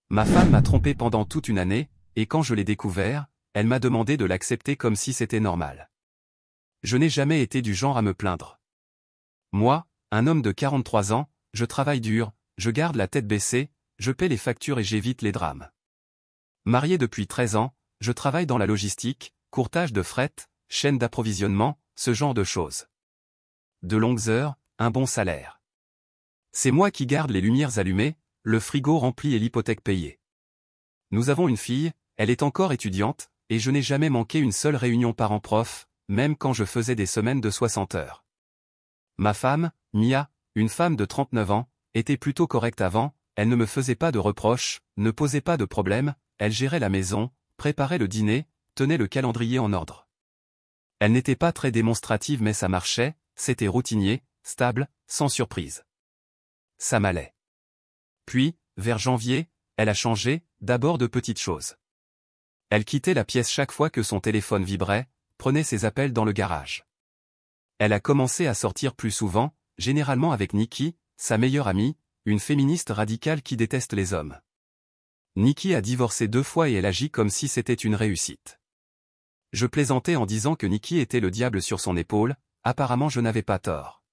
Ma femme m'a trompé pendant toute une année, et quand je l'ai découvert, elle m'a demandé de l'accepter comme si c'était normal. Je n'ai jamais été du genre à me plaindre. Moi, un homme de 43 ans, je travaille dur, je garde la tête baissée, je paie les factures et j'évite les drames. Marié depuis 13 ans, je travaille dans la logistique, courtage de fret, chaîne d'approvisionnement, ce genre de choses. De longues heures, un bon salaire. C'est moi qui garde les lumières allumées, le frigo rempli et l'hypothèque payée. Nous avons une fille, elle est encore étudiante, et je n'ai jamais manqué une seule réunion parents-prof, même quand je faisais des semaines de 60 heures. Ma femme, Mia, une femme de 39 ans, était plutôt correcte avant, elle ne me faisait pas de reproches, ne posait pas de problèmes, elle gérait la maison, préparait le dîner, tenait le calendrier en ordre. Elle n'était pas très démonstrative mais ça marchait, c'était routinier, stable, sans surprise. Ça m'allait. Puis, vers janvier, elle a changé, d'abord de petites choses. Elle quittait la pièce chaque fois que son téléphone vibrait, prenait ses appels dans le garage. Elle a commencé à sortir plus souvent, généralement avec Nikki, sa meilleure amie, une féministe radicale qui déteste les hommes. Nikki a divorcé 2 fois et elle agit comme si c'était une réussite. Je plaisantais en disant que Nikki était le diable sur son épaule, apparemment je n'avais pas tort.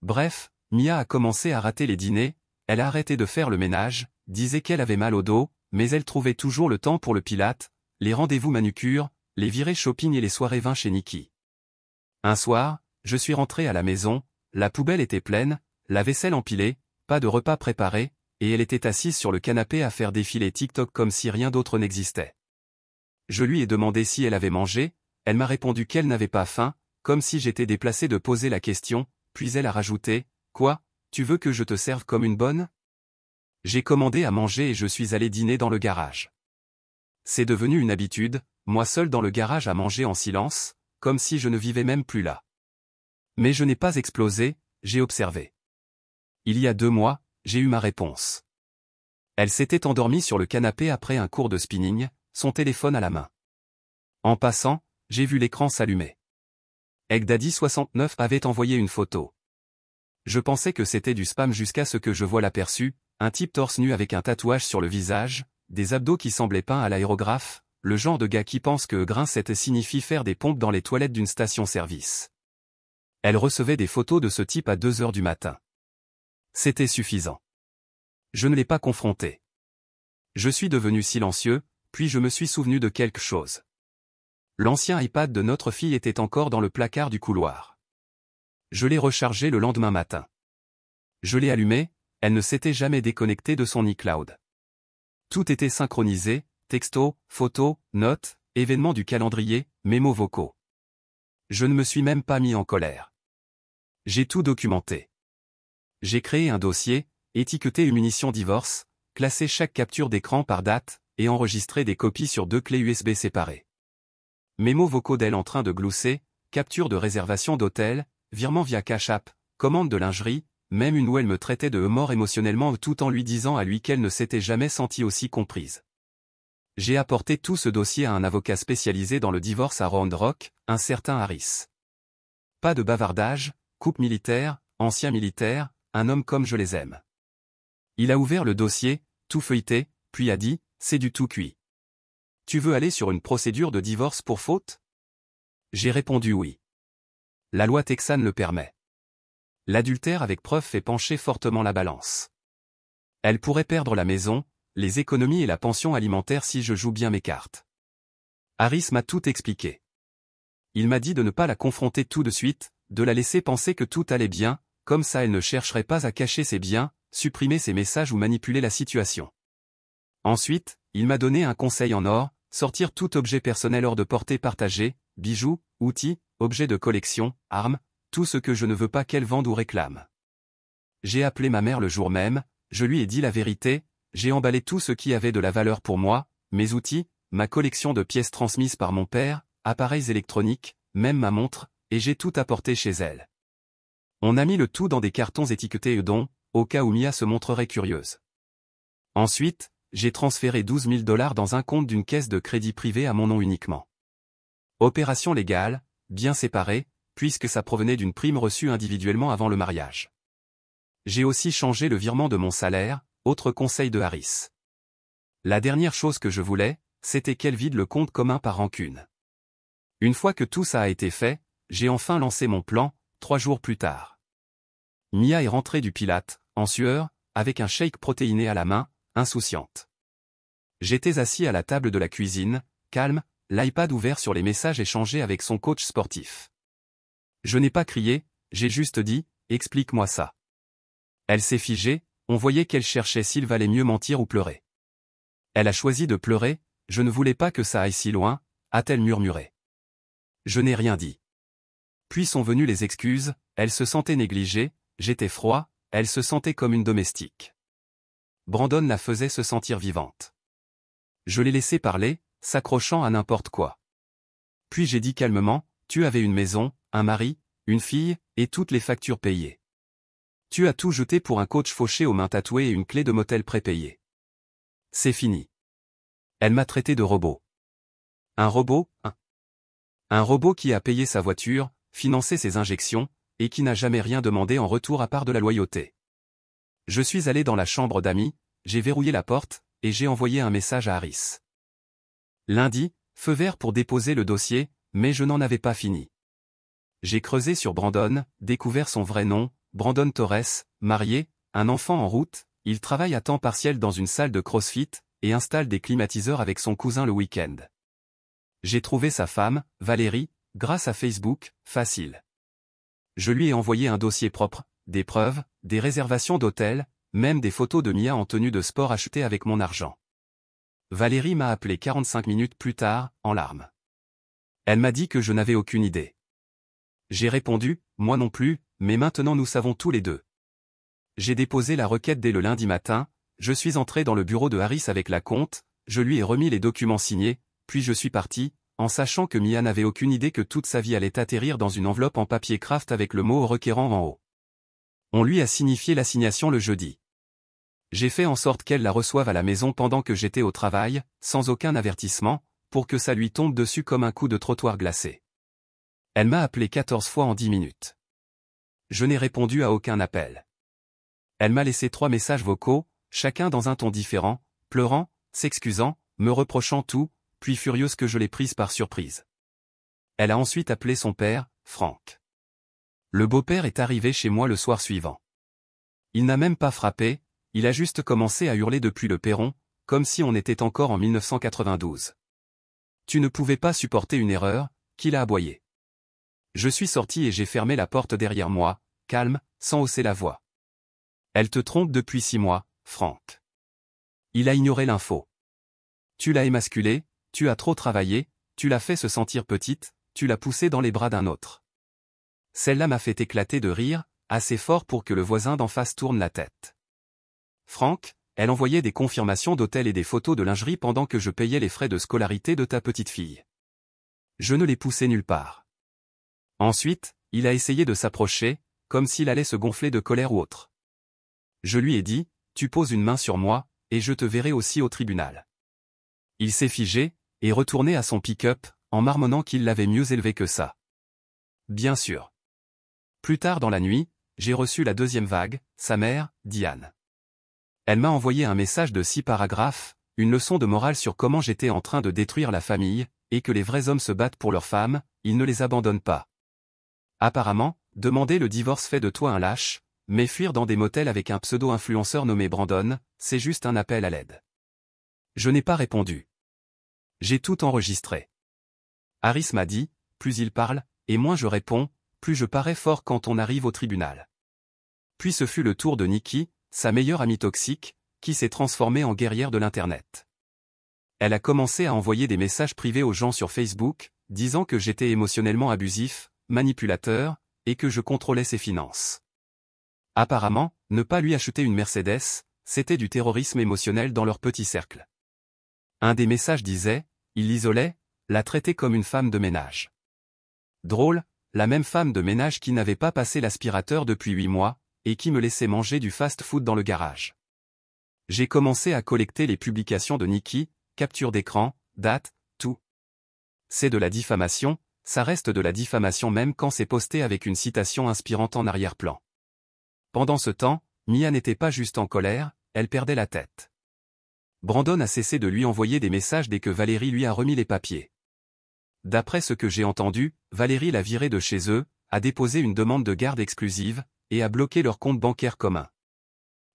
Bref, Mia a commencé à rater les dîners, elle a arrêté de faire le ménage, disait qu'elle avait mal au dos, mais elle trouvait toujours le temps pour le pilate, les rendez-vous manucure, les virées shopping et les soirées vin chez Nikki. Un soir, je suis rentré à la maison, la poubelle était pleine, la vaisselle empilée, pas de repas préparé, et elle était assise sur le canapé à faire défiler TikTok comme si rien d'autre n'existait. Je lui ai demandé si elle avait mangé, elle m'a répondu qu'elle n'avait pas faim, comme si j'étais déplacé de poser la question, puis elle a rajouté, « Quoi, tu veux que je te serve comme une bonne ?» J'ai commandé à manger et je suis allé dîner dans le garage. C'est devenu une habitude, moi seul dans le garage à manger en silence, comme si je ne vivais même plus là. Mais je n'ai pas explosé, j'ai observé. Il y a 2 mois, j'ai eu ma réponse. Elle s'était endormie sur le canapé après un cours de spinning, son téléphone à la main. En passant, j'ai vu l'écran s'allumer. Egdaddy69 avait envoyé une photo. Je pensais que c'était du spam jusqu'à ce que je voie l'aperçu, un type torse nu avec un tatouage sur le visage, des abdos qui semblaient peints à l'aérographe, le genre de gars qui pense que grincer signifie faire des pompes dans les toilettes d'une station-service. Elle recevait des photos de ce type à 2 heures du matin. C'était suffisant. Je ne l'ai pas confronté. Je suis devenu silencieux, puis je me suis souvenu de quelque chose. L'ancien iPad de notre fille était encore dans le placard du couloir. Je l'ai rechargé le lendemain matin. Je l'ai allumé, elle ne s'était jamais déconnectée de son iCloud. Tout était synchronisé, textos, photos, notes, événements du calendrier, mémos vocaux. Je ne me suis même pas mis en colère. J'ai tout documenté. J'ai créé un dossier, étiqueté munitions divorce, classé chaque capture d'écran par date, et enregistré des copies sur 2 clés USB séparées. Mémos vocaux d'elle en train de glousser, capture de réservation d'hôtel, virement via Cash App, commande de lingerie, même une où elle me traitait de mort émotionnellement tout en lui disant à lui qu'elle ne s'était jamais sentie aussi comprise. J'ai apporté tout ce dossier à un avocat spécialisé dans le divorce à Round Rock, un certain Harris. Pas de bavardage, couple militaire, ancien militaire, un homme comme je les aime. Il a ouvert le dossier, tout feuilleté, puis a dit, c'est du tout cuit. Tu veux aller sur une procédure de divorce pour faute? J'ai répondu oui. La loi texane le permet. L'adultère avec preuve fait pencher fortement la balance. Elle pourrait perdre la maison, les économies et la pension alimentaire si je joue bien mes cartes. Harris m'a tout expliqué. Il m'a dit de ne pas la confronter tout de suite, de la laisser penser que tout allait bien, comme ça elle ne chercherait pas à cacher ses biens, supprimer ses messages ou manipuler la situation. Ensuite, il m'a donné un conseil en or, sortir tout objet personnel hors de portée partagée, bijoux, outils, objets de collection, armes, tout ce que je ne veux pas qu'elle vende ou réclame. J'ai appelé ma mère le jour même, je lui ai dit la vérité, j'ai emballé tout ce qui avait de la valeur pour moi, mes outils, ma collection de pièces transmises par mon père, appareils électroniques, même ma montre, et j'ai tout apporté chez elle. On a mis le tout dans des cartons étiquetés Eudon, au cas où Mia se montrerait curieuse. Ensuite, j'ai transféré 12 000 $ dans un compte d'une caisse de crédit privé à mon nom uniquement. Opération légale, bien séparée, puisque ça provenait d'une prime reçue individuellement avant le mariage. J'ai aussi changé le virement de mon salaire, autre conseil de Harris. La dernière chose que je voulais, c'était qu'elle vide le compte commun par rancune. Une fois que tout ça a été fait, j'ai enfin lancé mon plan, 3 jours plus tard. Mia est rentrée du Pilate, en sueur, avec un shake protéiné à la main, insouciante. J'étais assis à la table de la cuisine, calme, l'iPad ouvert sur les messages échangés avec son coach sportif. Je n'ai pas crié, j'ai juste dit, explique-moi ça. Elle s'est figée, on voyait qu'elle cherchait s'il valait mieux mentir ou pleurer. Elle a choisi de pleurer, je ne voulais pas que ça aille si loin, a-t-elle murmuré. Je n'ai rien dit. Puis sont venues les excuses, elle se sentait négligée, j'étais froid, elle se sentait comme une domestique. Brandon la faisait se sentir vivante. Je l'ai laissé parler, s'accrochant à n'importe quoi. Puis j'ai dit calmement, tu avais une maison, un mari, une fille, et toutes les factures payées. Tu as tout jeté pour un coach fauché aux mains tatouées et une clé de motel prépayée. C'est fini. Elle m'a traité de robot. Un robot, un robot qui a payé sa voiture, financé ses injections, et qui n'a jamais rien demandé en retour à part de la loyauté. Je suis allé dans la chambre d'amis, j'ai verrouillé la porte, et j'ai envoyé un message à Harris. Lundi, feu vert pour déposer le dossier, mais je n'en avais pas fini. J'ai creusé sur Brandon, découvert son vrai nom, Brandon Torres, marié, un enfant en route, il travaille à temps partiel dans une salle de CrossFit, et installe des climatiseurs avec son cousin le week-end. J'ai trouvé sa femme, Valérie, grâce à Facebook, facile. Je lui ai envoyé un dossier propre, des preuves, des réservations d'hôtel, même des photos de Mia en tenue de sport achetées avec mon argent. Valérie m'a appelé 45 minutes plus tard, en larmes. Elle m'a dit que je n'avais aucune idée. J'ai répondu, moi non plus, mais maintenant nous savons tous les deux. J'ai déposé la requête dès le lundi matin, je suis entré dans le bureau de Harris avec la compte, je lui ai remis les documents signés, puis je suis parti, en sachant que Mia n'avait aucune idée que toute sa vie allait atterrir dans une enveloppe en papier craft avec le mot requérant en haut. On lui a signifié l'assignation le jeudi. J'ai fait en sorte qu'elle la reçoive à la maison pendant que j'étais au travail, sans aucun avertissement, pour que ça lui tombe dessus comme un coup de trottoir glacé. Elle m'a appelé 14 fois en 10 minutes. Je n'ai répondu à aucun appel. Elle m'a laissé 3 messages vocaux, chacun dans un ton différent, pleurant, s'excusant, me reprochant tout, puis furieuse que je l'ai prise par surprise. Elle a ensuite appelé son père, Frank. Le beau-père est arrivé chez moi le soir suivant. Il n'a même pas frappé, il a juste commencé à hurler depuis le perron, comme si on était encore en 1992. Tu ne pouvais pas supporter une erreur, qu'il a aboyé. Je suis sorti et j'ai fermé la porte derrière moi, calme, sans hausser la voix. Elle te trompe depuis 6 mois, Frank. Il a ignoré l'info. Tu l'as émasculée, tu as trop travaillé, tu l'as fait se sentir petite, tu l'as poussée dans les bras d'un autre. Celle-là m'a fait éclater de rire, assez fort pour que le voisin d'en face tourne la tête. Frank, elle envoyait des confirmations d'hôtel et des photos de lingerie pendant que je payais les frais de scolarité de ta petite fille. Je ne l'ai poussée nulle part. Ensuite, il a essayé de s'approcher, comme s'il allait se gonfler de colère ou autre. Je lui ai dit, tu poses une main sur moi, et je te verrai aussi au tribunal. Il s'est figé, et retourné à son pick-up, en marmonnant qu'il l'avait mieux élevé que ça. Bien sûr. Plus tard dans la nuit, j'ai reçu la deuxième vague, sa mère, Diane. Elle m'a envoyé un message de 6 paragraphes, une leçon de morale sur comment j'étais en train de détruire la famille, et que les vrais hommes se battent pour leurs femmes, ils ne les abandonnent pas. Apparemment, demander le divorce fait de toi un lâche, mais fuir dans des motels avec un pseudo-influenceur nommé Brandon, c'est juste un appel à l'aide. Je n'ai pas répondu. J'ai tout enregistré. Harris m'a dit, plus il parle, et moins je réponds, plus je parais fort quand on arrive au tribunal. Puis ce fut le tour de Nikki, sa meilleure amie toxique, qui s'est transformée en guerrière de l'Internet. Elle a commencé à envoyer des messages privés aux gens sur Facebook, disant que j'étais émotionnellement abusif, manipulateur, et que je contrôlais ses finances. Apparemment, ne pas lui acheter une Mercedes, c'était du terrorisme émotionnel dans leur petit cercle. Un des messages disait, il l'isolait, la traitait comme une femme de ménage. Drôle, la même femme de ménage qui n'avait pas passé l'aspirateur depuis 8 mois, et qui me laissait manger du fast-food dans le garage. J'ai commencé à collecter les publications de Nikki, capture d'écran, date, tout. C'est de la diffamation, ça reste de la diffamation même quand c'est posté avec une citation inspirante en arrière-plan. Pendant ce temps, Mia n'était pas juste en colère, elle perdait la tête. Brandon a cessé de lui envoyer des messages dès que Valérie lui a remis les papiers. D'après ce que j'ai entendu, Valérie l'a viré de chez eux, a déposé une demande de garde exclusive, et a bloqué leur compte bancaire commun.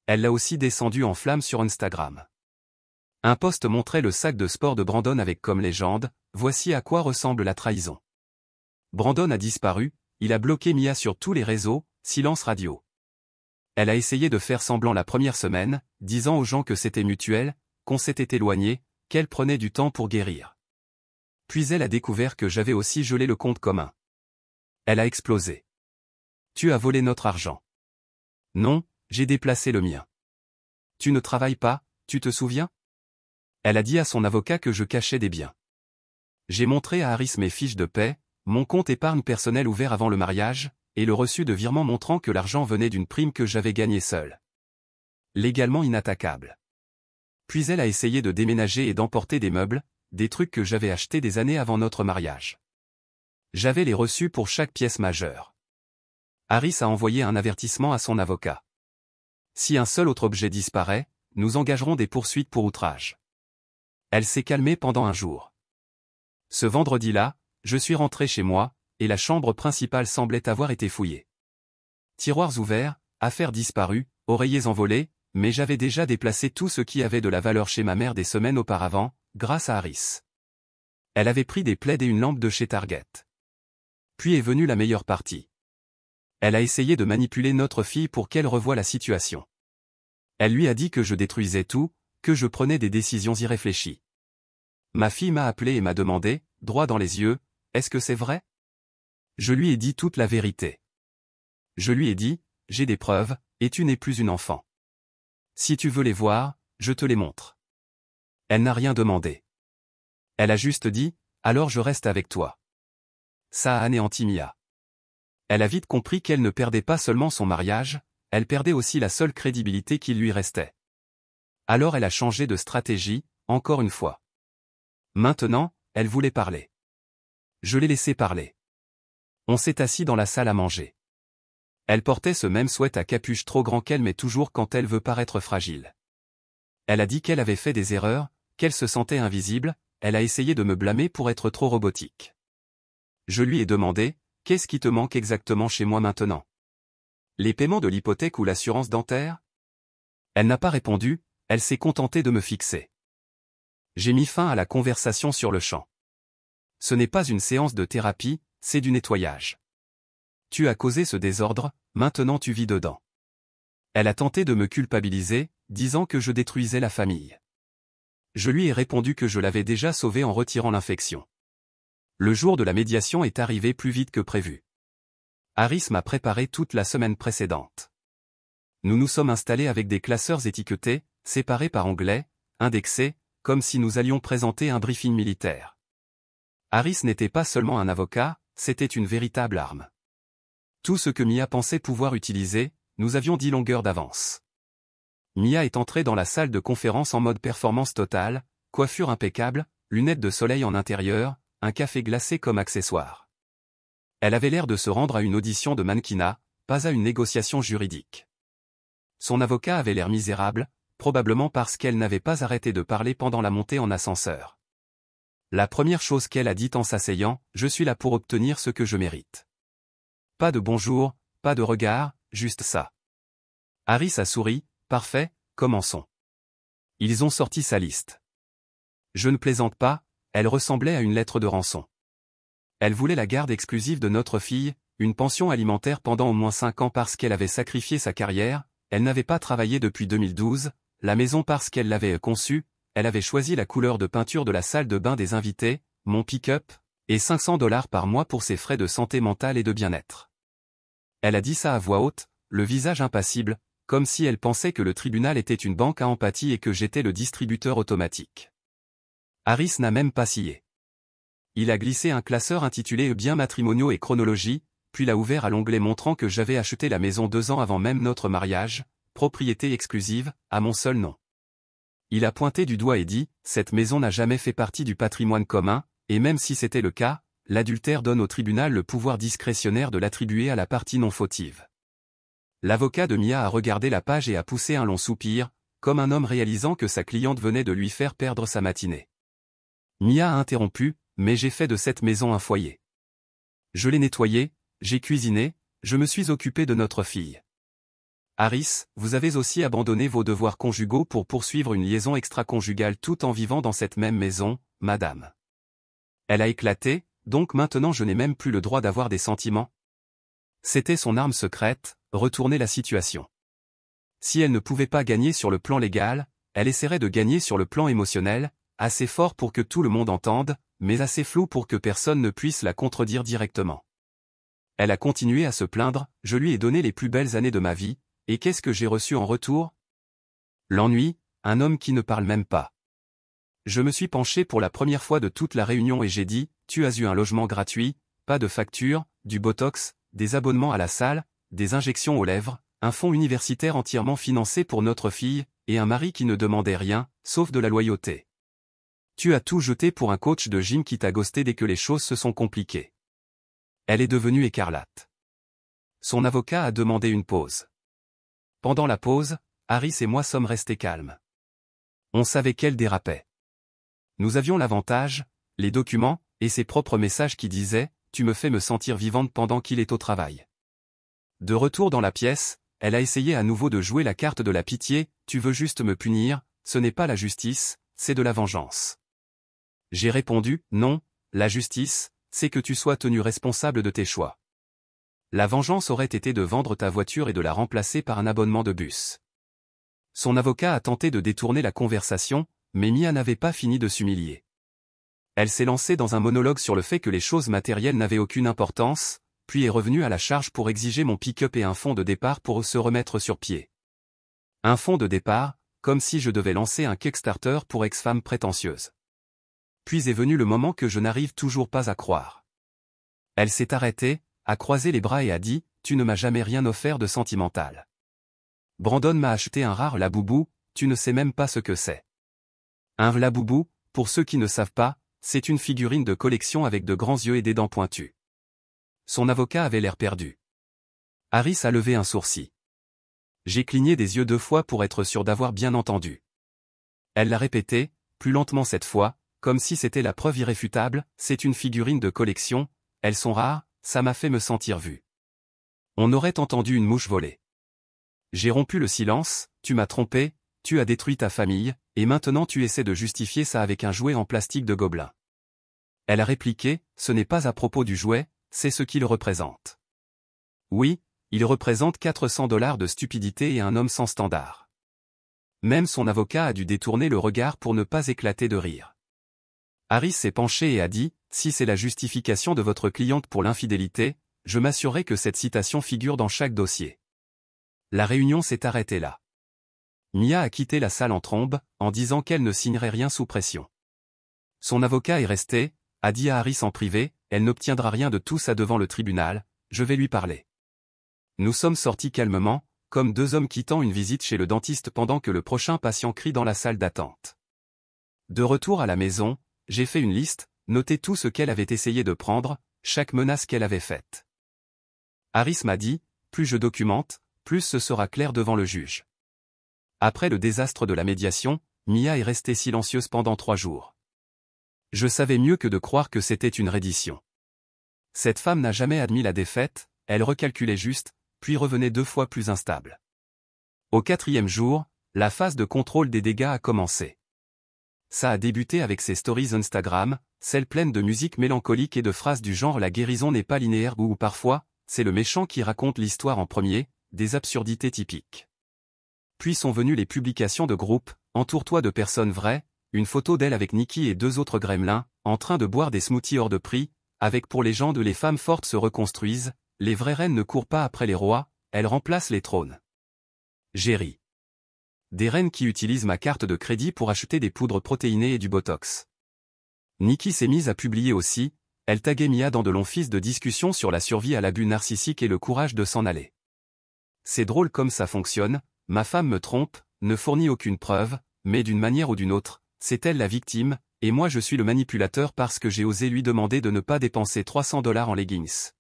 Elle l'a aussi descendu en flammes sur Instagram. Un post montrait le sac de sport de Brandon avec comme légende « Voici à quoi ressemble la trahison ». Brandon a disparu, il a bloqué Mia sur tous les réseaux, silence radio. Elle a essayé de faire semblant la première semaine, disant aux gens que c'était mutuel, qu'on s'était éloigné, qu'elle prenait du temps pour guérir. Puis elle a découvert que j'avais aussi gelé le compte commun. Elle a explosé. Tu as volé notre argent. Non, j'ai déplacé le mien. Tu ne travailles pas, tu te souviens? Elle a dit à son avocat que je cachais des biens. J'ai montré à Harris mes fiches de paie, mon compte épargne personnel ouvert avant le mariage, et le reçu de virement montrant que l'argent venait d'une prime que j'avais gagnée seule. Légalement inattaquable. Puis elle a essayé de déménager et d'emporter des meubles, des trucs que j'avais achetés des années avant notre mariage. J'avais les reçus pour chaque pièce majeure. Harris a envoyé un avertissement à son avocat. Si un seul autre objet disparaît, nous engagerons des poursuites pour outrage. Elle s'est calmée pendant un jour. Ce vendredi-là, je suis rentré chez moi, et la chambre principale semblait avoir été fouillée. Tiroirs ouverts, affaires disparues, oreillers envolés, mais j'avais déjà déplacé tout ce qui avait de la valeur chez ma mère des semaines auparavant, grâce à Harris. Elle avait pris des plaids et une lampe de chez Target. Puis est venue la meilleure partie. Elle a essayé de manipuler notre fille pour qu'elle revoie la situation. Elle lui a dit que je détruisais tout, que je prenais des décisions irréfléchies. Ma fille m'a appelé et m'a demandé, droit dans les yeux, « Est-ce que c'est vrai ?» Je lui ai dit toute la vérité. Je lui ai dit, « J'ai des preuves, et tu n'es plus une enfant. Si tu veux les voir, je te les montre. » Elle n'a rien demandé. Elle a juste dit, « Alors je reste avec toi. » Ça a anéanti Mia. Elle a vite compris qu'elle ne perdait pas seulement son mariage, elle perdait aussi la seule crédibilité qui lui restait. Alors elle a changé de stratégie, encore une fois. Maintenant, elle voulait parler. Je l'ai laissé parler. On s'est assis dans la salle à manger. Elle portait ce même sweat à capuche trop grand qu'elle met toujours quand elle veut paraître fragile. Elle a dit qu'elle avait fait des erreurs, qu'elle se sentait invisible, elle a essayé de me blâmer pour être trop robotique. Je lui ai demandé, « Qu'est-ce qui te manque exactement chez moi maintenant? Les paiements de l'hypothèque ou l'assurance dentaire ?» Elle n'a pas répondu, elle s'est contentée de me fixer. J'ai mis fin à la conversation sur le champ. Ce n'est pas une séance de thérapie, c'est du nettoyage. Tu as causé ce désordre, maintenant tu vis dedans. Elle a tenté de me culpabiliser, disant que je détruisais la famille. Je lui ai répondu que je l'avais déjà sauvée en retirant l'infection. Le jour de la médiation est arrivé plus vite que prévu. Harris m'a préparé toute la semaine précédente. Nous nous sommes installés avec des classeurs étiquetés, séparés par onglet, indexés, comme si nous allions présenter un briefing militaire. Harris n'était pas seulement un avocat, c'était une véritable arme. Tout ce que Mia pensait pouvoir utiliser, nous avions 10 longueurs d'avance. Mia est entrée dans la salle de conférence en mode performance totale, coiffure impeccable, lunettes de soleil en intérieur, un café glacé comme accessoire. Elle avait l'air de se rendre à une audition de mannequinat, pas à une négociation juridique. Son avocat avait l'air misérable, probablement parce qu'elle n'avait pas arrêté de parler pendant la montée en ascenseur. La première chose qu'elle a dite en s'asseyant, « Je suis là pour obtenir ce que je mérite. » Pas de bonjour, pas de regard, juste ça. Harris a souri, « Parfait, commençons. » Ils ont sorti sa liste. Je ne plaisante pas, elle ressemblait à une lettre de rançon. Elle voulait la garde exclusive de notre fille, une pension alimentaire pendant au moins 5 ans parce qu'elle avait sacrifié sa carrière, elle n'avait pas travaillé depuis 2012, la maison parce qu'elle l'avait conçue, elle avait choisi la couleur de peinture de la salle de bain des invités, mon pick-up, et $500 par mois pour ses frais de santé mentale et de bien-être. Elle a dit ça à voix haute, le visage impassible, comme si elle pensait que le tribunal était une banque à empathie et que j'étais le distributeur automatique. Harris n'a même pas scié. Il a glissé un classeur intitulé Biens matrimoniaux et chronologie, puis l'a ouvert à l'onglet montrant que j'avais acheté la maison 2 ans avant même notre mariage, propriété exclusive, à mon seul nom. Il a pointé du doigt et dit, cette maison n'a jamais fait partie du patrimoine commun, et même si c'était le cas, l'adultère donne au tribunal le pouvoir discrétionnaire de l'attribuer à la partie non fautive. L'avocat de Mia a regardé la page et a poussé un long soupir, comme un homme réalisant que sa cliente venait de lui faire perdre sa matinée. Mia a interrompu, mais j'ai fait de cette maison un foyer. Je l'ai nettoyée, j'ai cuisiné, je me suis occupé de notre fille. Harris, vous avez aussi abandonné vos devoirs conjugaux pour poursuivre une liaison extra-conjugale tout en vivant dans cette même maison, madame. Elle a éclaté, donc maintenant je n'ai même plus le droit d'avoir des sentiments. C'était son arme secrète, retourner la situation. Si elle ne pouvait pas gagner sur le plan légal, elle essaierait de gagner sur le plan émotionnel, assez fort pour que tout le monde entende, mais assez flou pour que personne ne puisse la contredire directement. Elle a continué à se plaindre, je lui ai donné les plus belles années de ma vie, et qu'est-ce que j'ai reçu en retour? L'ennui, un homme qui ne parle même pas. Je me suis penché pour la première fois de toute la réunion et j'ai dit, tu as eu un logement gratuit, pas de facture, du botox, des abonnements à la salle, des injections aux lèvres, un fonds universitaire entièrement financé pour notre fille, et un mari qui ne demandait rien, sauf de la loyauté. Tu as tout jeté pour un coach de gym qui t'a ghosté dès que les choses se sont compliquées. Elle est devenue écarlate. Son avocat a demandé une pause. Pendant la pause, Harris et moi sommes restés calmes. On savait qu'elle dérapait. Nous avions l'avantage, les documents, et ses propres messages qui disaient « Tu me fais me sentir vivante pendant qu'il est au travail ». De retour dans la pièce, elle a essayé à nouveau de jouer la carte de la pitié, « Tu veux juste me punir, ce n'est pas la justice, c'est de la vengeance ». J'ai répondu « Non, la justice, c'est que tu sois tenu responsable de tes choix. La vengeance aurait été de vendre ta voiture et de la remplacer par un abonnement de bus. » Son avocat a tenté de détourner la conversation, mais Mia n'avait pas fini de s'humilier. Elle s'est lancée dans un monologue sur le fait que les choses matérielles n'avaient aucune importance, puis est revenue à la charge pour exiger mon pick-up et un fonds de départ pour se remettre sur pied. Un fonds de départ, comme si je devais lancer un Kickstarter pour ex-femme prétentieuse. Puis est venu le moment que je n'arrive toujours pas à croire. Elle s'est arrêtée, a croisé les bras et a dit « Tu ne m'as jamais rien offert de sentimental. Brandon m'a acheté un rare Labubu, tu ne sais même pas ce que c'est. » Un Labubu, pour ceux qui ne savent pas, c'est une figurine de collection avec de grands yeux et des dents pointues. Son avocat avait l'air perdu. Harris a levé un sourcil. J'ai cligné des yeux 2 fois pour être sûr d'avoir bien entendu. Elle l'a répété, plus lentement cette fois, comme si c'était la preuve irréfutable, c'est une figurine de collection, elles sont rares, ça m'a fait me sentir vu. On aurait entendu une mouche voler. J'ai rompu le silence, tu m'as trompé, tu as détruit ta famille, et maintenant tu essaies de justifier ça avec un jouet en plastique de gobelin. Elle a répliqué, ce n'est pas à propos du jouet, c'est ce qu'il représente. Oui, il représente $400 de stupidité et un homme sans standard. Même son avocat a dû détourner le regard pour ne pas éclater de rire. Harris s'est penché et a dit, si c'est la justification de votre cliente pour l'infidélité, je m'assurerai que cette citation figure dans chaque dossier. La réunion s'est arrêtée là. Mia a quitté la salle en trombe, en disant qu'elle ne signerait rien sous pression. Son avocat est resté, a dit à Harris en privé, elle n'obtiendra rien de tout ça devant le tribunal, je vais lui parler. Nous sommes sortis calmement, comme 2 hommes quittant une visite chez le dentiste pendant que le prochain patient crie dans la salle d'attente. De retour à la maison, j'ai fait une liste, noté tout ce qu'elle avait essayé de prendre, chaque menace qu'elle avait faite. Harris m'a dit, plus je documente, plus ce sera clair devant le juge. Après le désastre de la médiation, Mia est restée silencieuse pendant 3 jours. Je savais mieux que de croire que c'était une reddition. Cette femme n'a jamais admis la défaite, elle recalculait juste, puis revenait 2 fois plus instable. Au 4e jour, la phase de contrôle des dégâts a commencé. Ça a débuté avec ses stories Instagram, celles pleines de musique mélancolique et de phrases du genre la guérison n'est pas linéaire ou parfois, c'est le méchant qui raconte l'histoire en premier, des absurdités typiques. Puis sont venues les publications de groupe, entoure-toi de personnes vraies, une photo d'elle avec Nikki et 2 autres gremlins, en train de boire des smoothies hors de prix, avec pour légende les femmes fortes se reconstruisent, les vraies reines ne courent pas après les rois, elles remplacent les trônes. J'ai ri. Des reines qui utilisent ma carte de crédit pour acheter des poudres protéinées et du botox. Nikki s'est mise à publier aussi, elle taguait Mia dans de longs fils de discussion sur la survie à l'abus narcissique et le courage de s'en aller. C'est drôle comme ça fonctionne, ma femme me trompe, ne fournit aucune preuve, mais d'une manière ou d'une autre, c'est elle la victime, et moi je suis le manipulateur parce que j'ai osé lui demander de ne pas dépenser $300 en leggings.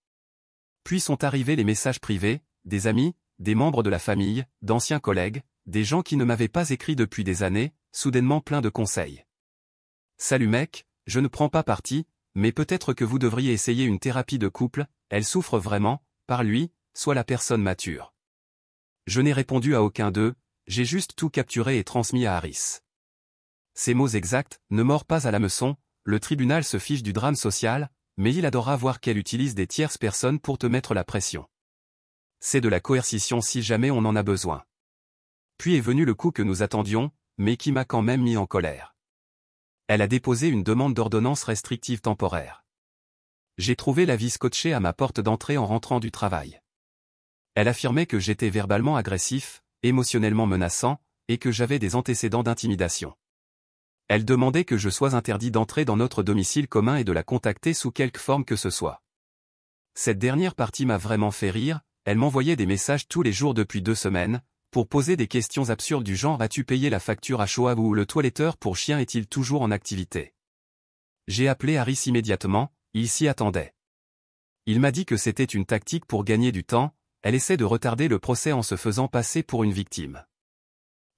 Puis sont arrivés les messages privés, des amis, des membres de la famille, d'anciens collègues, des gens qui ne m'avaient pas écrit depuis des années, soudainement pleins de conseils. Salut mec, je ne prends pas parti, mais peut-être que vous devriez essayer une thérapie de couple, elle souffre vraiment, par lui, soit la personne mature. Je n'ai répondu à aucun d'eux, j'ai juste tout capturé et transmis à Harris. Ces mots exacts, ne mords pas à l'hameçon, le tribunal se fiche du drame social, mais il adorera voir qu'elle utilise des tierces personnes pour te mettre la pression. C'est de la coercition si jamais on en a besoin. Puis est venu le coup que nous attendions, mais qui m'a quand même mis en colère. Elle a déposé une demande d'ordonnance restrictive temporaire. J'ai trouvé l'avis scotché à ma porte d'entrée en rentrant du travail. Elle affirmait que j'étais verbalement agressif, émotionnellement menaçant, et que j'avais des antécédents d'intimidation. Elle demandait que je sois interdit d'entrer dans notre domicile commun et de la contacter sous quelque forme que ce soit. Cette dernière partie m'a vraiment fait rire, elle m'envoyait des messages tous les jours depuis 2 semaines, pour poser des questions absurdes du genre « As-tu payé la facture à chaud ou le toiletteur pour chien est-il toujours en activité ?» J'ai appelé Harris immédiatement, il s'y attendait. Il m'a dit que c'était une tactique pour gagner du temps, elle essaie de retarder le procès en se faisant passer pour une victime.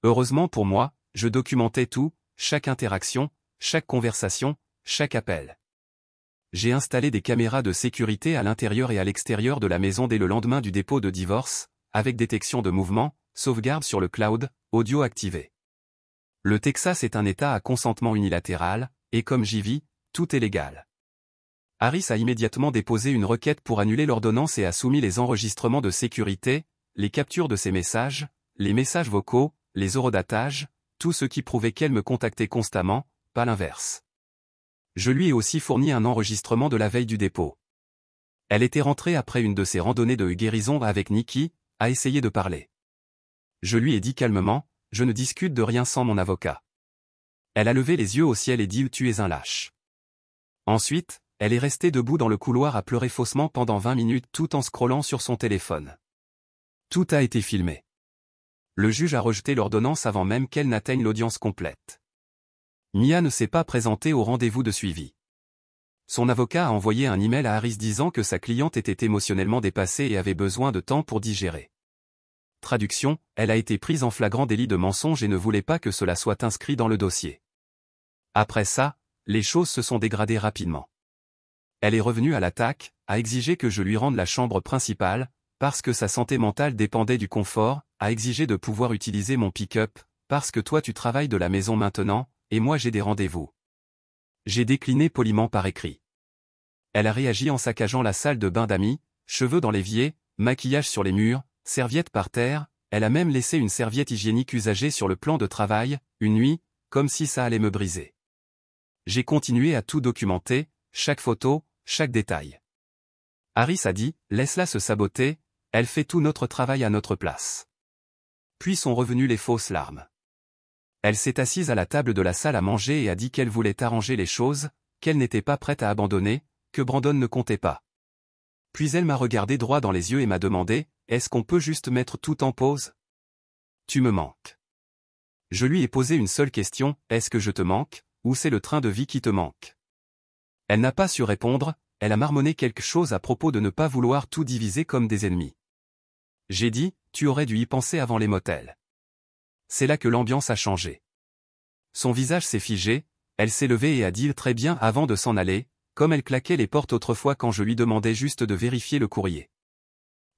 Heureusement pour moi, je documentais tout, chaque interaction, chaque conversation, chaque appel. J'ai installé des caméras de sécurité à l'intérieur et à l'extérieur de la maison dès le lendemain du dépôt de divorce, avec détection de mouvement, sauvegarde sur le cloud, audio activé. Le Texas est un État à consentement unilatéral, et comme j'y vis, tout est légal. Harris a immédiatement déposé une requête pour annuler l'ordonnance et a soumis les enregistrements de sécurité, les captures de ses messages, les messages vocaux, les horodatages, tout ce qui prouvait qu'elle me contactait constamment, pas l'inverse. Je lui ai aussi fourni un enregistrement de la veille du dépôt. Elle était rentrée après une de ses randonnées de guérison avec Nikki, a essayé de parler. Je lui ai dit calmement, je ne discute de rien sans mon avocat. Elle a levé les yeux au ciel et dit « Tu es un lâche ». Ensuite, elle est restée debout dans le couloir à pleurer faussement pendant 20 minutes tout en scrollant sur son téléphone. Tout a été filmé. Le juge a rejeté l'ordonnance avant même qu'elle n'atteigne l'audience complète. Mia ne s'est pas présentée au rendez-vous de suivi. Son avocat a envoyé un email à Harris disant que sa cliente était émotionnellement dépassée et avait besoin de temps pour digérer. Traduction, elle a été prise en flagrant délit de mensonge et ne voulait pas que cela soit inscrit dans le dossier. Après ça, les choses se sont dégradées rapidement. Elle est revenue à l'attaque, a exigé que je lui rende la chambre principale, parce que sa santé mentale dépendait du confort, a exigé de pouvoir utiliser mon pick-up, parce que toi tu travailles de la maison maintenant, et moi j'ai des rendez-vous. J'ai décliné poliment par écrit. Elle a réagi en saccageant la salle de bain d'amis, cheveux dans l'évier, maquillage sur les murs, serviettes par terre, elle a même laissé une serviette hygiénique usagée sur le plan de travail, une nuit, comme si ça allait me briser. J'ai continué à tout documenter, chaque photo, chaque détail. Harris a dit, laisse-la se saboter, elle fait tout notre travail à notre place. Puis sont revenues les fausses larmes. Elle s'est assise à la table de la salle à manger et a dit qu'elle voulait arranger les choses, qu'elle n'était pas prête à abandonner, que Brandon ne comptait pas. Puis elle m'a regardé droit dans les yeux et m'a demandé, est-ce qu'on peut juste mettre tout en pause ? Tu me manques. Je lui ai posé une seule question, est-ce que je te manque, ou c'est le train de vie qui te manque ? Elle n'a pas su répondre, elle a marmonné quelque chose à propos de ne pas vouloir tout diviser comme des ennemis. J'ai dit, tu aurais dû y penser avant les motels. C'est là que l'ambiance a changé. Son visage s'est figé, elle s'est levée et a dit très bien avant de s'en aller, comme elle claquait les portes autrefois quand je lui demandais juste de vérifier le courrier.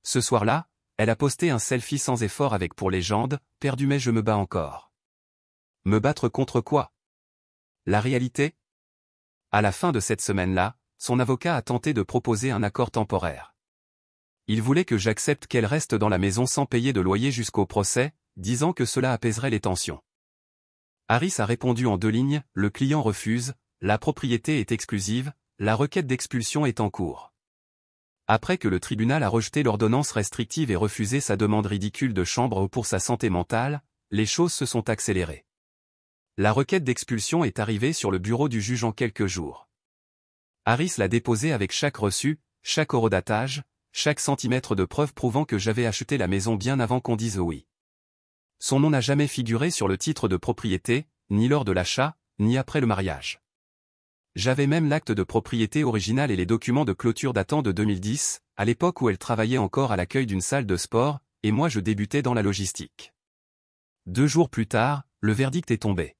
Ce soir-là, elle a posté un selfie sans effort avec pour légende, perdu mais je me bats encore. Me battre contre quoi ? La réalité ? À la fin de cette semaine-là, son avocat a tenté de proposer un accord temporaire. Il voulait que j'accepte qu'elle reste dans la maison sans payer de loyer jusqu'au procès, disant que cela apaiserait les tensions. Harris a répondu en 2 lignes, le client refuse, la propriété est exclusive, la requête d'expulsion est en cours. Après que le tribunal a rejeté l'ordonnance restrictive et refusé sa demande ridicule de chambre pour sa santé mentale, les choses se sont accélérées. La requête d'expulsion est arrivée sur le bureau du juge en quelques jours. Harris l'a déposée avec chaque reçu, chaque horodatage, chaque centimètre de preuve prouvant que j'avais acheté la maison bien avant qu'on dise oui. Son nom n'a jamais figuré sur le titre de propriété, ni lors de l'achat, ni après le mariage. J'avais même l'acte de propriété original et les documents de clôture datant de 2010, à l'époque où elle travaillait encore à l'accueil d'une salle de sport, et moi je débutais dans la logistique. 2 jours plus tard, le verdict est tombé.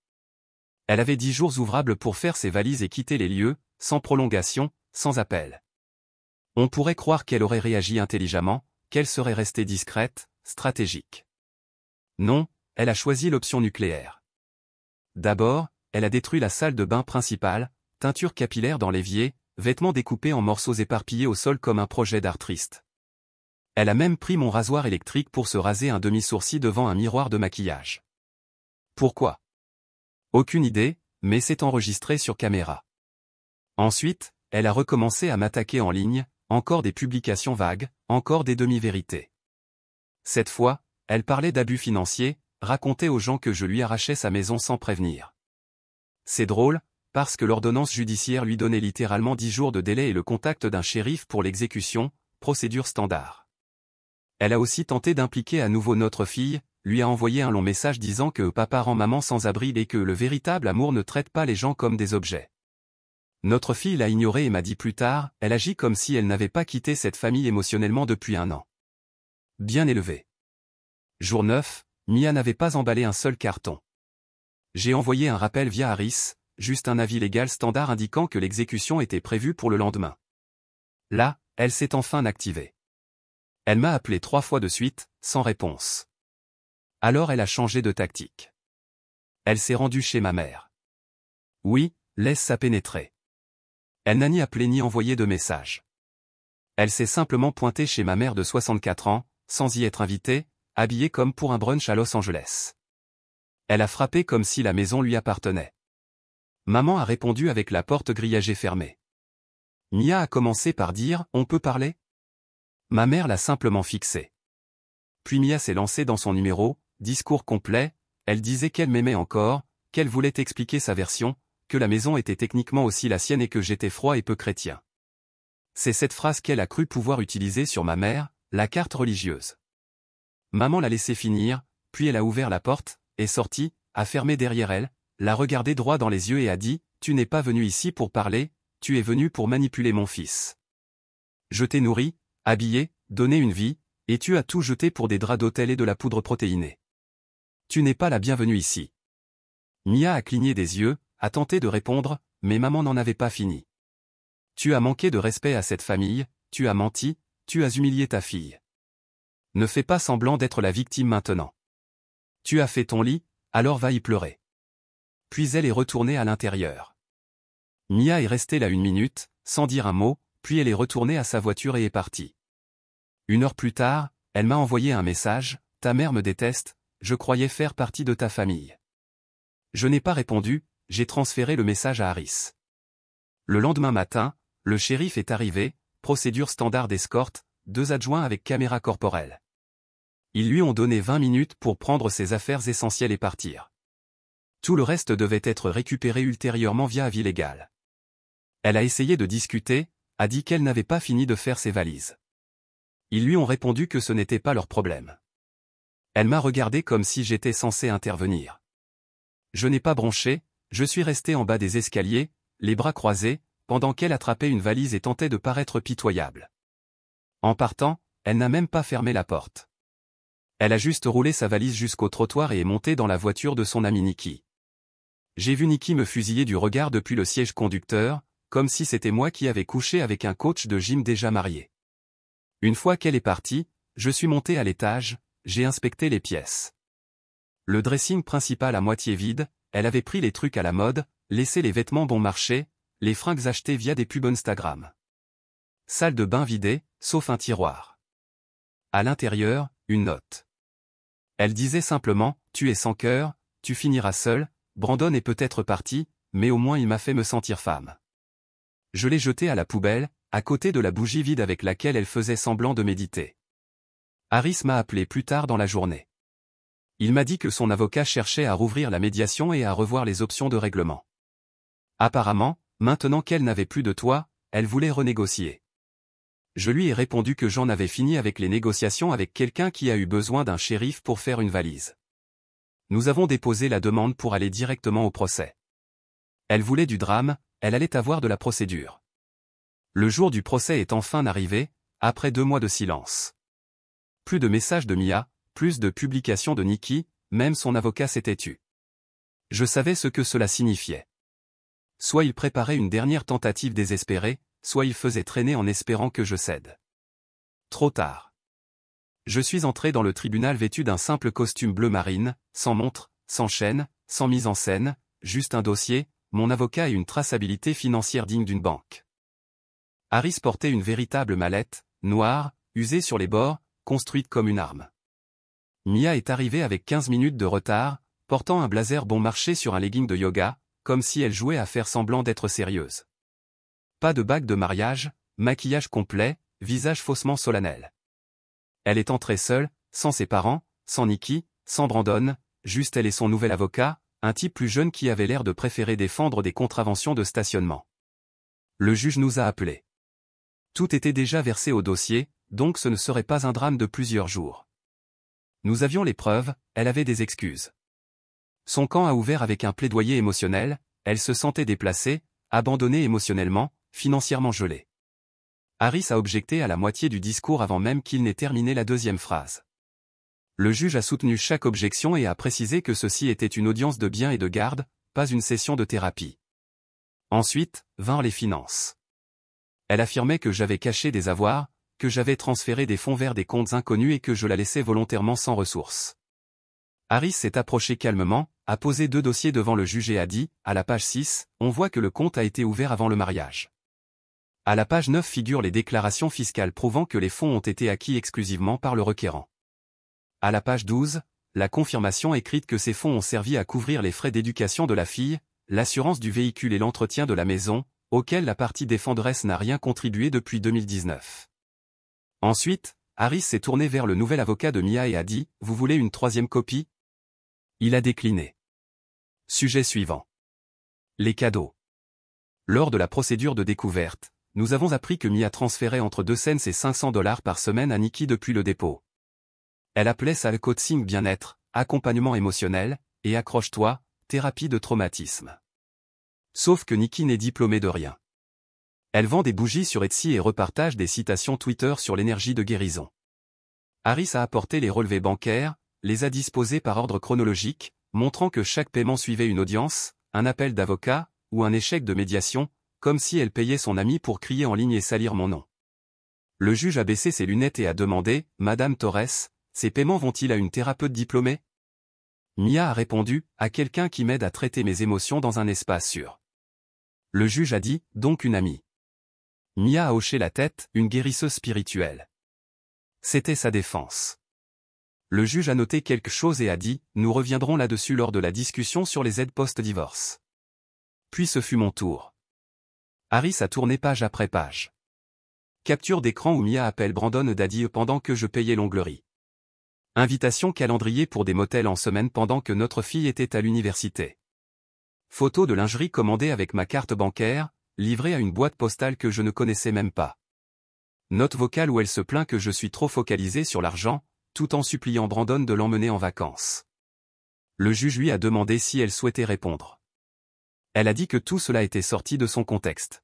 Elle avait 10 jours ouvrables pour faire ses valises et quitter les lieux, sans prolongation, sans appel. On pourrait croire qu'elle aurait réagi intelligemment, qu'elle serait restée discrète, stratégique. Non, elle a choisi l'option nucléaire. D'abord, elle a détruit la salle de bain principale, teinture capillaire dans l'évier, vêtements découpés en morceaux éparpillés au sol comme un projet d'art triste. Elle a même pris mon rasoir électrique pour se raser un demi-sourcil devant un miroir de maquillage. Pourquoi? Aucune idée, mais c'est enregistré sur caméra. Ensuite, elle a recommencé à m'attaquer en ligne, encore des publications vagues, encore des demi-vérités. Cette fois, elle parlait d'abus financiers, racontait aux gens que je lui arrachais sa maison sans prévenir. C'est drôle, parce que l'ordonnance judiciaire lui donnait littéralement 10 jours de délai et le contact d'un shérif pour l'exécution, procédure standard. Elle a aussi tenté d'impliquer à nouveau notre fille, lui a envoyé un long message disant que papa rend maman sans abri et que le véritable amour ne traite pas les gens comme des objets. Notre fille l'a ignoré et m'a dit plus tard, elle agit comme si elle n'avait pas quitté cette famille émotionnellement depuis 1 an. Bien élevée. Jour 9, Mia n'avait pas emballé un seul carton. J'ai envoyé un rappel via Harris, juste un avis légal standard indiquant que l'exécution était prévue pour le lendemain. Là, elle s'est enfin activée. Elle m'a appelé 3 fois de suite, sans réponse. Alors elle a changé de tactique. Elle s'est rendue chez ma mère. Oui, laisse ça pénétrer. Elle n'a ni appelé ni envoyé de message. Elle s'est simplement pointée chez ma mère de 64 ans, sans y être invitée, habillée comme pour un brunch à Los Angeles. Elle a frappé comme si la maison lui appartenait. Maman a répondu avec la porte grillagée fermée. Mia a commencé par dire « On peut parler ?» Ma mère l'a simplement fixée. Puis Mia s'est lancée dans son numéro, discours complet, elle disait qu'elle m'aimait encore, qu'elle voulait expliquer sa version, que la maison était techniquement aussi la sienne et que j'étais froid et peu chrétien. C'est cette phrase qu'elle a cru pouvoir utiliser sur ma mère, la carte religieuse. Maman l'a laissé finir, puis elle a ouvert la porte, est sortie, a fermé derrière elle, l'a regardé droit dans les yeux et a dit « Tu n'es pas venu ici pour parler, tu es venu pour manipuler mon fils. Je t'ai nourri, habillé, donné une vie, et tu as tout jeté pour des draps d'hôtel et de la poudre protéinée. Tu n'es pas la bienvenue ici. » Mia a cligné des yeux, a tenté de répondre, mais maman n'en avait pas fini. « Tu as manqué de respect à cette famille, tu as menti, tu as humilié ta fille. Ne fais pas semblant d'être la victime maintenant. Tu as fait ton lit, alors va y pleurer. » Puis elle est retournée à l'intérieur. Mia est restée là 1 minute, sans dire un mot, puis elle est retournée à sa voiture et est partie. 1 heure plus tard, elle m'a envoyé un message, « Ta mère me déteste, je croyais faire partie de ta famille. » Je n'ai pas répondu, j'ai transféré le message à Harris. Le lendemain matin, le shérif est arrivé, procédure standard d'escorte, 2 adjoints avec caméra corporelle. Ils lui ont donné 20 minutes pour prendre ses affaires essentielles et partir. Tout le reste devait être récupéré ultérieurement via avis légal. Elle a essayé de discuter, a dit qu'elle n'avait pas fini de faire ses valises. Ils lui ont répondu que ce n'était pas leur problème. Elle m'a regardé comme si j'étais censé intervenir. Je n'ai pas bronché, je suis resté en bas des escaliers, les bras croisés, pendant qu'elle attrapait une valise et tentait de paraître pitoyable. En partant, elle n'a même pas fermé la porte. Elle a juste roulé sa valise jusqu'au trottoir et est montée dans la voiture de son ami Nikki. J'ai vu Nikki me fusiller du regard depuis le siège conducteur, comme si c'était moi qui avais couché avec un coach de gym déjà marié. Une fois qu'elle est partie, je suis monté à l'étage, j'ai inspecté les pièces. Le dressing principal à moitié vide, elle avait pris les trucs à la mode, laissé les vêtements bon marché, les fringues achetées via des pubs Instagram. Salle de bain vidée, sauf un tiroir. À l'intérieur, une note. Elle disait simplement, « Tu es sans cœur, tu finiras seul, Brandon est peut-être parti, mais au moins il m'a fait me sentir femme. » Je l'ai jetée à la poubelle, à côté de la bougie vide avec laquelle elle faisait semblant de méditer. Harris m'a appelé plus tard dans la journée. Il m'a dit que son avocat cherchait à rouvrir la médiation et à revoir les options de règlement. Apparemment, maintenant qu'elle n'avait plus de toit, elle voulait renégocier. Je lui ai répondu que j'en avais fini avec les négociations avec quelqu'un qui a eu besoin d'un shérif pour faire une valise. Nous avons déposé la demande pour aller directement au procès. Elle voulait du drame, elle allait avoir de la procédure. Le jour du procès est enfin arrivé, après 2 mois de silence. Plus de messages de Mia, plus de publications de Nikki, même son avocat s'était tu. Je savais ce que cela signifiait. Soit il préparait une dernière tentative désespérée, soit il faisait traîner en espérant que je cède. Trop tard. Je suis entré dans le tribunal vêtu d'un simple costume bleu marine, sans montre, sans chaîne, sans mise en scène, juste un dossier, mon avocat et une traçabilité financière digne d'une banque. Harris portait une véritable mallette, noire, usée sur les bords, construite comme une arme. Mia est arrivée avec 15 minutes de retard, portant un blazer bon marché sur un legging de yoga, comme si elle jouait à faire semblant d'être sérieuse. Pas de bague de mariage, maquillage complet, visage faussement solennel. Elle est entrée seule, sans ses parents, sans Nikki, sans Brandon, juste elle et son nouvel avocat, un type plus jeune qui avait l'air de préférer défendre des contraventions de stationnement. Le juge nous a appelés. Tout était déjà versé au dossier, donc ce ne serait pas un drame de plusieurs jours. Nous avions les preuves, elle avait des excuses. Son camp a ouvert avec un plaidoyer émotionnel, elle se sentait déplacée, abandonnée émotionnellement, financièrement gelée. Harris a objecté à la moitié du discours avant même qu'il n'ait terminé la deuxième phrase. Le juge a soutenu chaque objection et a précisé que ceci était une audience de bien et de garde, pas une session de thérapie. Ensuite, vinrent les finances. Elle affirmait que j'avais caché des avoirs, que j'avais transféré des fonds vers des comptes inconnus et que je la laissais volontairement sans ressources. Harris s'est approché calmement, a posé 2 dossiers devant le juge et a dit, à la page 6, on voit que le compte a été ouvert avant le mariage. À la page 9 figurent les déclarations fiscales prouvant que les fonds ont été acquis exclusivement par le requérant. À la page 12, la confirmation écrite que ces fonds ont servi à couvrir les frais d'éducation de la fille, l'assurance du véhicule et l'entretien de la maison, auquel la partie défenderesse n'a rien contribué depuis 2019. Ensuite, Harris s'est tourné vers le nouvel avocat de Mia et a dit « Vous voulez une 3e copie ?» Il a décliné. Sujet suivant. Les cadeaux. Lors de la procédure de découverte, nous avons appris que Mia transférait entre 2 cents et $500 par semaine à Nikki depuis le dépôt. Elle appelait ça le coaching bien-être, accompagnement émotionnel, et accroche-toi, thérapie de traumatisme. Sauf que Nikki n'est diplômée de rien. Elle vend des bougies sur Etsy et repartage des citations Twitter sur l'énergie de guérison. Harris a apporté les relevés bancaires, les a disposés par ordre chronologique, montrant que chaque paiement suivait une audience, un appel d'avocat, ou un échec de médiation, comme si elle payait son ami pour crier en ligne et salir mon nom. Le juge a baissé ses lunettes et a demandé « Madame Torres, ces paiements vont-ils à une thérapeute diplômée ?» Mia a répondu « À quelqu'un qui m'aide à traiter mes émotions dans un espace sûr. » Le juge a dit « Donc une amie. » Mia a hoché la tête, une guérisseuse spirituelle. C'était sa défense. Le juge a noté quelque chose et a dit « Nous reviendrons là-dessus lors de la discussion sur les aides post-divorce. » Puis ce fut mon tour. Harris a tourné page après page. Capture d'écran où Mia appelle Brandon Daddy pendant que je payais l'onglerie. Invitation calendrier pour des motels en semaine pendant que notre fille était à l'université. Photo de lingerie commandée avec ma carte bancaire, livrée à une boîte postale que je ne connaissais même pas. Note vocale où elle se plaint que je suis trop focalisé sur l'argent, tout en suppliant Brandon de l'emmener en vacances. Le juge lui a demandé si elle souhaitait répondre. Elle a dit que tout cela était sorti de son contexte.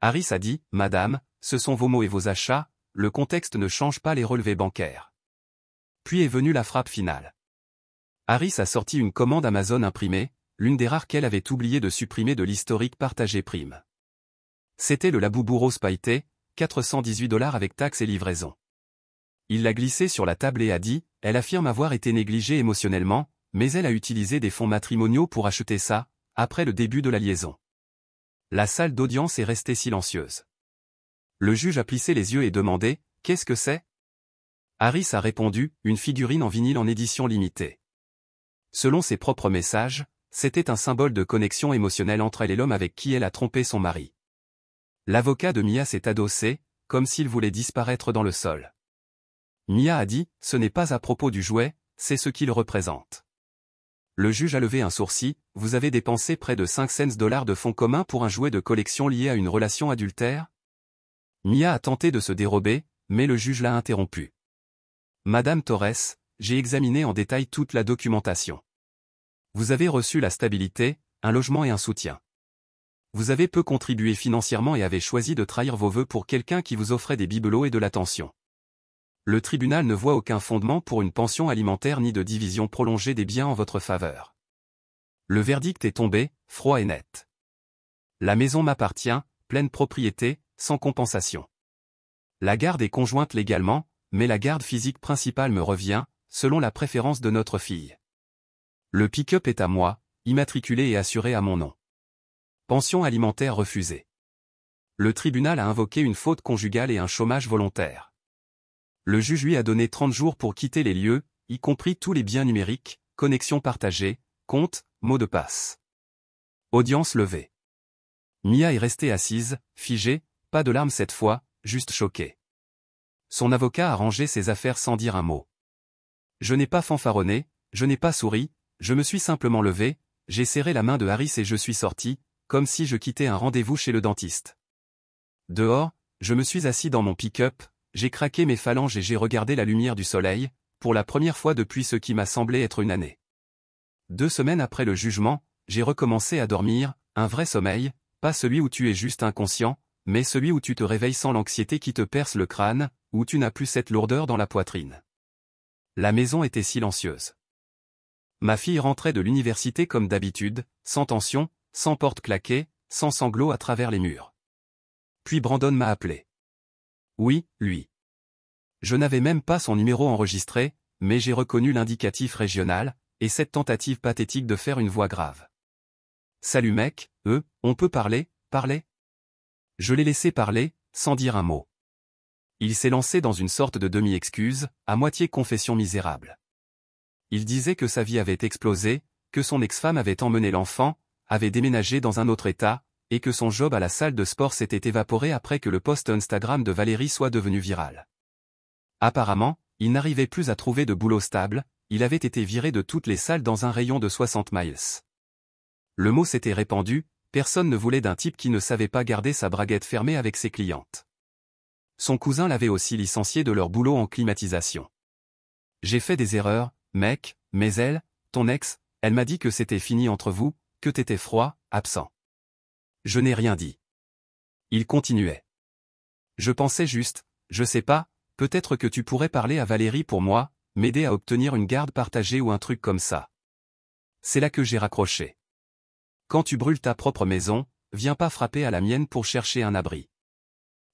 Harris a dit « Madame, ce sont vos mots et vos achats, le contexte ne change pas les relevés bancaires. » Puis est venue la frappe finale. Harris a sorti une commande Amazon imprimée, l'une des rares qu'elle avait oublié de supprimer de l'historique partagé prime. C'était le Labubu rose pailleté, $418 avec taxes et livraison. Il l'a glissé sur la table et a dit « Elle affirme avoir été négligée émotionnellement, mais elle a utilisé des fonds matrimoniaux pour acheter ça, après le début de la liaison. » La salle d'audience est restée silencieuse. Le juge a plissé les yeux et demandé « Qu'est-ce que c'est ?» Harris a répondu « Une figurine en vinyle en édition limitée. » Selon ses propres messages, c'était un symbole de connexion émotionnelle entre elle et l'homme avec qui elle a trompé son mari. L'avocat de Mia s'est adossé, comme s'il voulait disparaître dans le sol. Mia a dit « Ce n'est pas à propos du jouet, c'est ce qu'il représente. » Le juge a levé un sourcil, « Vous avez dépensé près de 5 cents de fonds communs pour un jouet de collection lié à une relation adultère ?» Mia a tenté de se dérober, mais le juge l'a interrompu. « Madame Torres, j'ai examiné en détail toute la documentation. Vous avez reçu la stabilité, un logement et un soutien. Vous avez peu contribué financièrement et avez choisi de trahir vos vœux pour quelqu'un qui vous offrait des bibelots et de l'attention. Le tribunal ne voit aucun fondement pour une pension alimentaire ni de division prolongée des biens en votre faveur. Le verdict est tombé, froid et net. La maison m'appartient, pleine propriété, sans compensation. La garde est conjointe légalement, mais la garde physique principale me revient, selon la préférence de notre fille. Le pick-up est à moi, immatriculé et assuré à mon nom. Pension alimentaire refusée. Le tribunal a invoqué une faute conjugale et un chômage volontaire. Le juge lui a donné 30 jours pour quitter les lieux, y compris tous les biens numériques, connexions partagées, comptes, mots de passe. Audience levée. Mia est restée assise, figée, pas de larmes cette fois, juste choquée. Son avocat a rangé ses affaires sans dire un mot. Je n'ai pas fanfaronné, je n'ai pas souri, je me suis simplement levé, j'ai serré la main de Harris et je suis sorti, comme si je quittais un rendez-vous chez le dentiste. Dehors, je me suis assis dans mon pick-up, j'ai craqué mes phalanges et j'ai regardé la lumière du soleil, pour la première fois depuis ce qui m'a semblé être une année. 2 semaines après le jugement, j'ai recommencé à dormir, un vrai sommeil, pas celui où tu es juste inconscient, mais celui où tu te réveilles sans l'anxiété qui te perce le crâne, où tu n'as plus cette lourdeur dans la poitrine. La maison était silencieuse. Ma fille rentrait de l'université comme d'habitude, sans tension, sans porte claquée, sans sanglots à travers les murs. Puis Brandon m'a appelé. Oui, lui. Je n'avais même pas son numéro enregistré, mais j'ai reconnu l'indicatif régional, et cette tentative pathétique de faire une voix grave. Salut mec, on peut parler, parler ? Je l'ai laissé parler, sans dire un mot. Il s'est lancé dans une sorte de demi-excuse, à moitié confession misérable. Il disait que sa vie avait explosé, que son ex-femme avait emmené l'enfant, avait déménagé dans un autre état, et que son job à la salle de sport s'était évaporé après que le post Instagram de Valérie soit devenu viral. Apparemment, il n'arrivait plus à trouver de boulot stable, il avait été viré de toutes les salles dans un rayon de 60 miles. Le mot s'était répandu, personne ne voulait d'un type qui ne savait pas garder sa braguette fermée avec ses clientes. Son cousin l'avait aussi licencié de leur boulot en climatisation. J'ai fait des erreurs, mec, mais elle, ton ex, elle m'a dit que c'était fini entre vous, que t'étais froid, absent. Je n'ai rien dit. Il continuait. Je pensais juste, je sais pas, peut-être que tu pourrais parler à Valérie pour moi, m'aider à obtenir une garde partagée ou un truc comme ça. C'est là que j'ai raccroché. Quand tu brûles ta propre maison, viens pas frapper à la mienne pour chercher un abri.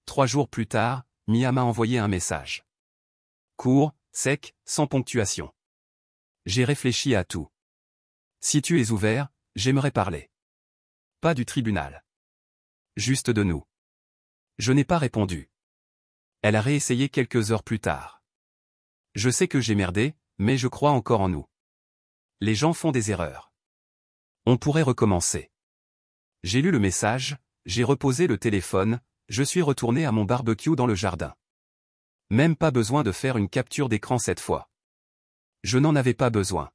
3 jours plus tard, Mia m'a envoyé un message. Court, sec, sans ponctuation. J'ai réfléchi à tout. Si tu es ouvert, j'aimerais parler. Pas du tribunal. Juste de nous. Je n'ai pas répondu. Elle a réessayé quelques heures plus tard. Je sais que j'ai merdé, mais je crois encore en nous. Les gens font des erreurs. On pourrait recommencer. J'ai lu le message, j'ai reposé le téléphone, je suis retourné à mon barbecue dans le jardin. Même pas besoin de faire une capture d'écran cette fois. Je n'en avais pas besoin.